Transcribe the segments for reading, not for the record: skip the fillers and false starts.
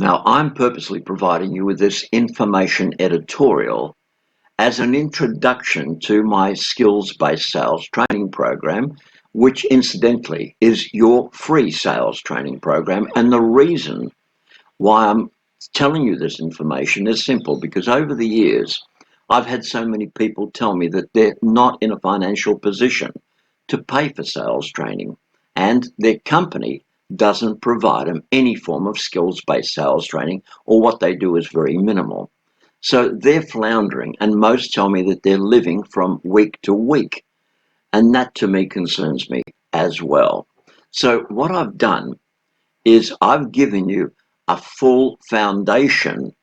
Now, I'm purposely providing you with this information editorial as an introduction to my skills-based sales training program, which incidentally is your free sales training program. And the reason why I'm telling you this information is simple, because over the years, I've had so many people tell me that they're not in a financial position to pay for sales training, and their company doesn't provide them any form of skills-based sales training, or what they do is very minimal. So they're floundering, and most tell me that they're living from week to week, and that to me concerns me as well. So what I've done is I've given you a full foundation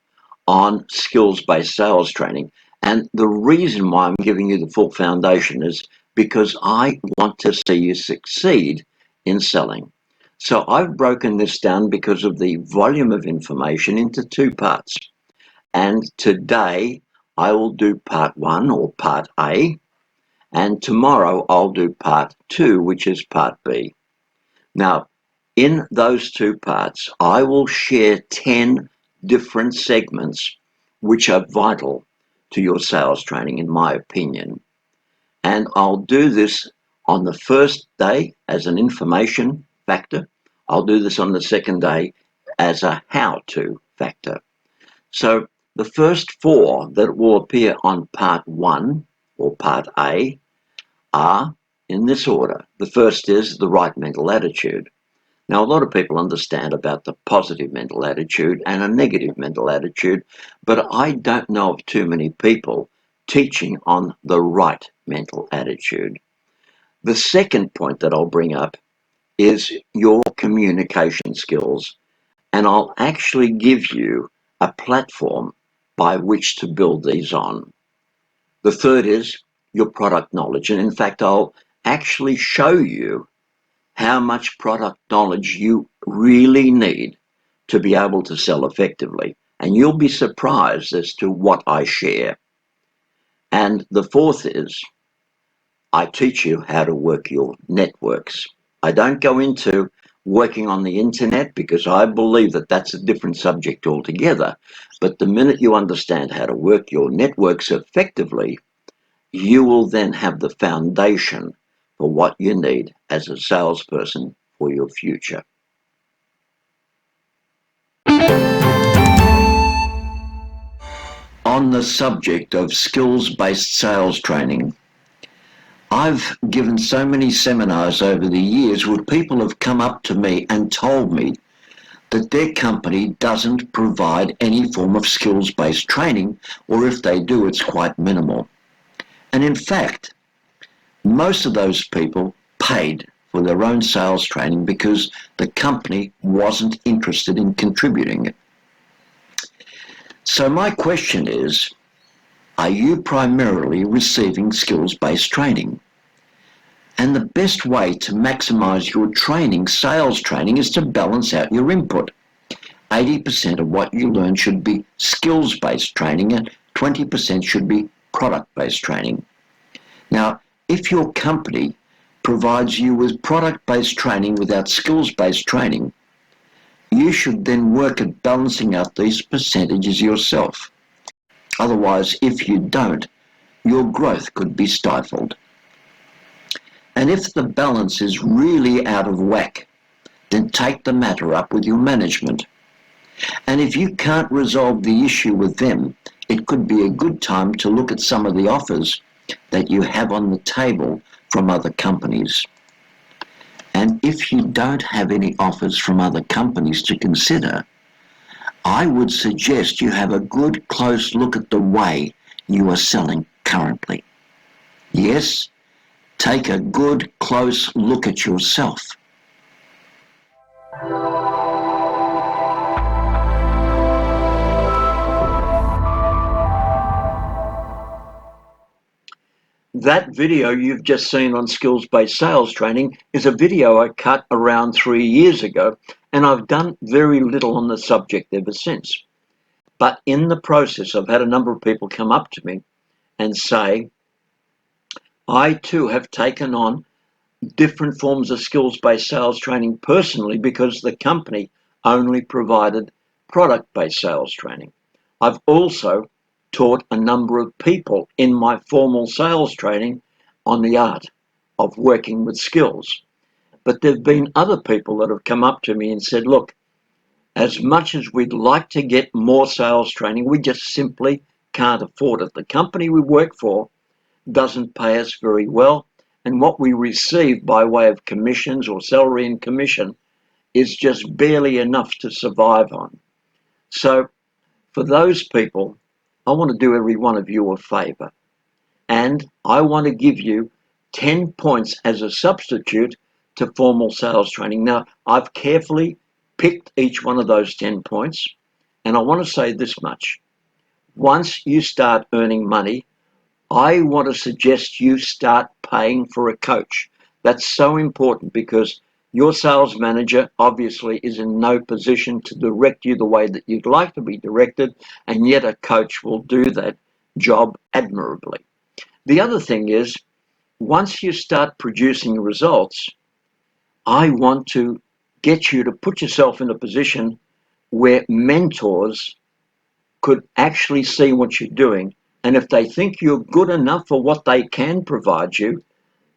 on skills-based sales training. And the reason why I'm giving you the full foundation is because I want to see you succeed in selling. So I've broken this down because of the volume of information into two parts. And today I will do part one, or part A, and tomorrow I'll do part two, which is part B. Now, in those two parts, I will share 10 different segments which are vital to your sales training, in my opinion. And I'll do this on the first day as an information factor. I'll do this on the second day as a how-to factor. So the first four that will appear on part one, or part A, are in this order. The first is the right mental attitude. Now, a lot of people understand about the positive mental attitude and a negative mental attitude, but I don't know of too many people teaching on the right mental attitude. The second point that I'll bring up is your communication skills, and I'll actually give you a platform by which to build these on. The third is your product knowledge, and in fact, I'll actually show you how much product knowledge you really need to be able to sell effectively. And you'll be surprised as to what I share. And the fourth is I teach you how to work your networks. I don't go into working on the internet because I believe that that's a different subject altogether. But the minute you understand how to work your networks effectively, you will then have the foundation for what you need as a salesperson for your future. On the subject of skills-based sales training, I've given so many seminars over the years where people have come up to me and told me that their company doesn't provide any form of skills-based training, or if they do, it's quite minimal. And in fact, most of those people paid for their own sales training because the company wasn't interested in contributing it. So my question is, are you primarily receiving skills-based training? And the best way to maximize your training, sales training, is to balance out your input. 80% of what you learn should be skills-based training, and 20% should be product-based training. Now, if your company provides you with product-based training without skills-based training, you should then work at balancing out these percentages yourself. Otherwise, if you don't, your growth could be stifled. And if the balance is really out of whack, then take the matter up with your management. And if you can't resolve the issue with them, it could be a good time to look at some of the offers that you have on the table from other companies. And if you don't have any offers from other companies to consider, I would suggest you have a good close look at the way you are selling currently. Yes, take a good close look at yourself. That video you've just seen on skills-based sales training is a video I cut around 3 years ago, and I've done very little on the subject ever since. But in the process, I've had a number of people come up to me and say, I too have taken on different forms of skills-based sales training personally because the company only provided product-based sales training. I've also taught a number of people in my formal sales training on the art of working with skills. But there have been other people that have come up to me and said, look, as much as we'd like to get more sales training, we just simply can't afford it. The company we work for doesn't pay us very well, and what we receive by way of commissions or salary and commission is just barely enough to survive on. So for those people, I want to do every one of you a favor, and I want to give you 10 points as a substitute to formal sales training. Now, I've carefully picked each one of those 10 points, and I want to say this much. Once you start earning money, I want to suggest you start paying for a coach. That's so important because your sales manager obviously is in no position to direct you the way that you'd like to be directed, and yet a coach will do that job admirably. The other thing is, once you start producing results, I want to get you to put yourself in a position where mentors could actually see what you're doing. And if they think you're good enough for what they can provide you,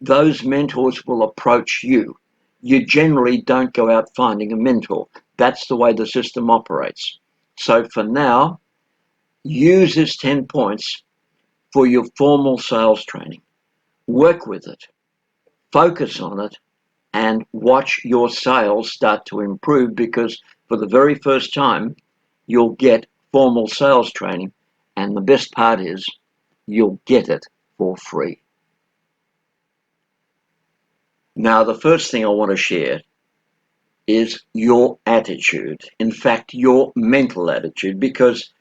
those mentors will approach you. You generally don't go out finding a mentor. That's the way the system operates. So for now, use this 10 points for your formal sales training. Work with it, focus on it, and watch your sales start to improve, because for the very first time, you'll get formal sales training. And the best part is you'll get it for free. Now, the first thing I want to share is your attitude. In fact, your mental attitude, because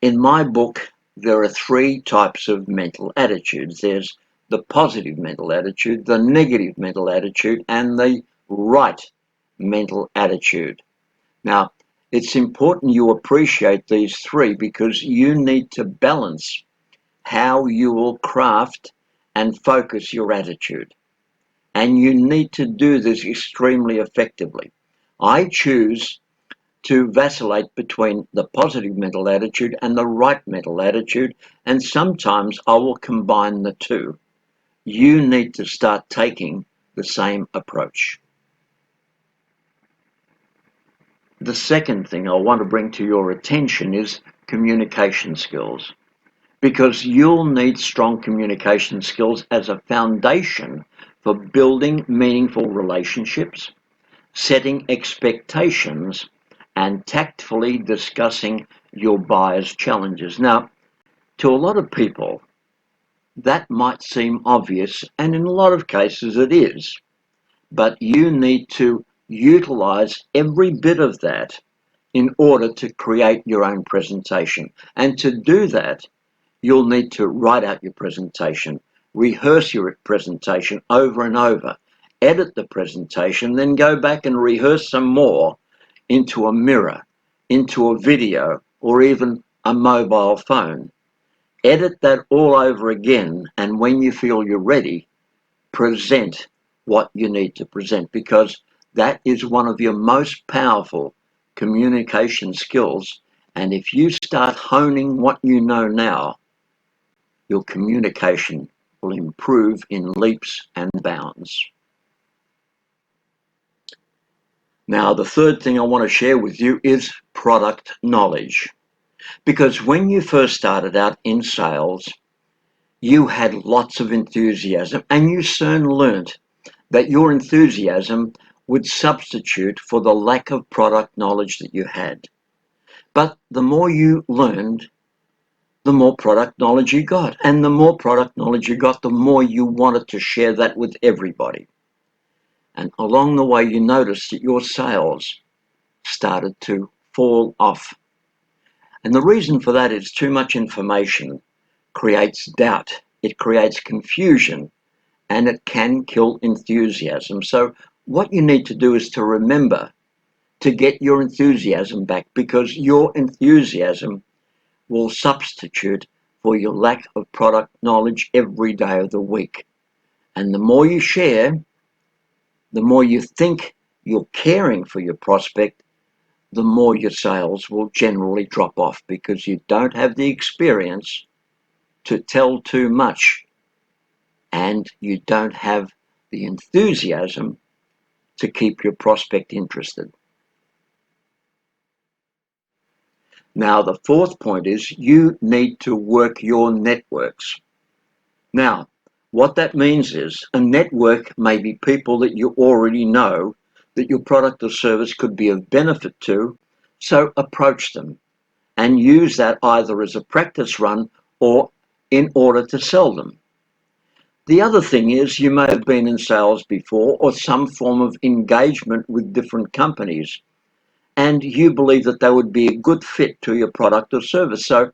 in my book, there are 3 types of mental attitudes. There's the positive mental attitude, the negative mental attitude, and the right mental attitude. Now, it's important you appreciate these 3 because you need to balance how you will craft and focus your attitude. And you need to do this extremely effectively. I choose to vacillate between the positive mental attitude and the right mental attitude, and sometimes I will combine the 2. You need to start taking the same approach. The second thing I want to bring to your attention is communication skills, because you'll need strong communication skills as a foundation for building meaningful relationships, setting expectations, and tactfully discussing your buyer's challenges. Now, to a lot of people, that might seem obvious, and in a lot of cases it is, but you need to utilize every bit of that in order to create your own presentation. And to do that, you'll need to write out your presentation, rehearse your presentation over and over, edit the presentation, then go back and rehearse some more into a mirror, into a video, or even a mobile phone. Edit that all over again, and when you feel you're ready, present what you need to present, because that is one of your most powerful communication skills. And if you start honing what you know now, your communication will improve in leaps and bounds. Now, the third thing I want to share with you is product knowledge. Because when you first started out in sales, you had lots of enthusiasm, and you soon learnt that your enthusiasm would substitute for the lack of product knowledge that you had. But the more you learned, the more product knowledge you got. And the more product knowledge you got, the more you wanted to share that with everybody. And along the way, you noticed that your sales started to fall off. And the reason for that is too much information creates doubt, it creates confusion, and it can kill enthusiasm. So what you need to do is to remember to get your enthusiasm back, because your enthusiasm will substitute for your lack of product knowledge every day of the week. And the more you share, the more you think you're caring for your prospect, the more your sales will generally drop off because you don't have the experience to tell too much and you don't have the enthusiasm to keep your prospect interested. Now, the fourth point is you need to work your networks. Now, what that means is a network may be people that you already know that your product or service could be of benefit to, so approach them and use that either as a practice run or in order to sell them. The other thing is you may have been in sales before or some form of engagement with different companies and you believe that they would be a good fit to your product or service. So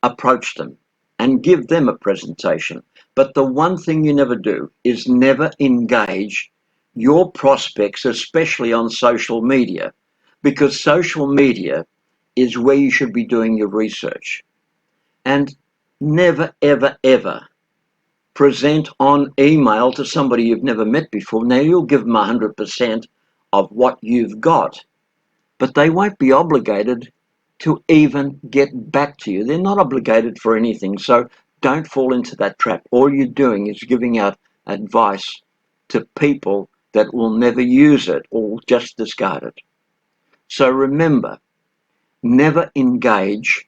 approach them and give them a presentation. But the one thing you never do is never engage your prospects, especially on social media, because social media is where you should be doing your research. And never, ever, ever present on email to somebody you've never met before. Now, you'll give them 100% of what you've got, but they won't be obligated to even get back to you. They're not obligated for anything, so don't fall into that trap. All you're doing is giving out advice to people that will never use it or just discard it. So remember, never engage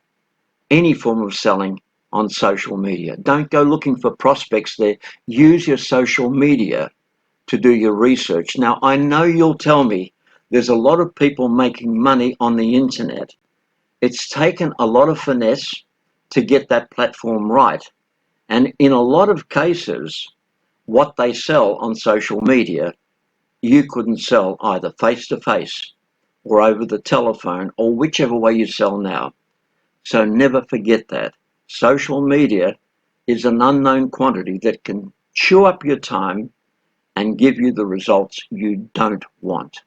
any form of selling on social media. Don't go looking for prospects there. Use your social media to do your research. Now, I know you'll tell me there's a lot of people making money on the internet. It's taken a lot of finesse to get that platform right. And in a lot of cases, what they sell on social media, you couldn't sell either face to face or over the telephone or whichever way you sell now. So never forget that. Social media is an unknown quantity that can chew up your time and give you the results you don't want.